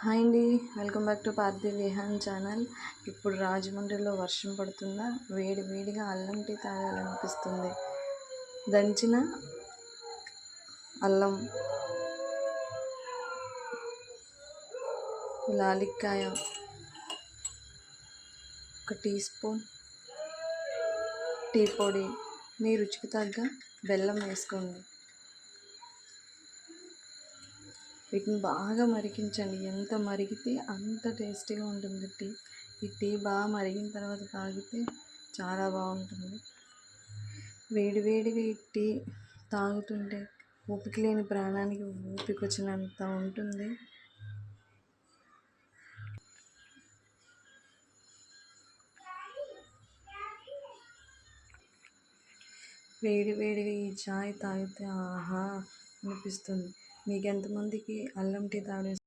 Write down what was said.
Hi అండి, welcome back to Parthi Vihan channel. ఇప్పుడు రాజమండ్రిలో వర్షం పడుతుందా, వేడి వేడిగా అల్లం టీ తాగాలనిపిస్తుంది. దంచిన అల్లం, లాలిక్కాయ, ఒక టీ స్పూన్ టీ పొడి, మీ రుచికి తగ్గ బెల్లం వేసుకోండి. వీటిని బాగా మరిగించండి. ఎంత మరిగితే అంత టేస్టీగా ఉంటుంది టీ. ఈ టీ బాగా మరిగిన తర్వాత తాగితే చాలా బాగుంటుంది. వేడివేడిగా ఈ టీ తాగుతుంటే ఓపిక లేని ప్రాణానికి ఓపిక వచ్చినంత ఉంటుంది. వేడివేడిగా ఈ చాయ్ తాగితే ఆహా అనిపిస్తుంది. మీకు ఎంతమందికి అల్లం టీ తాగడం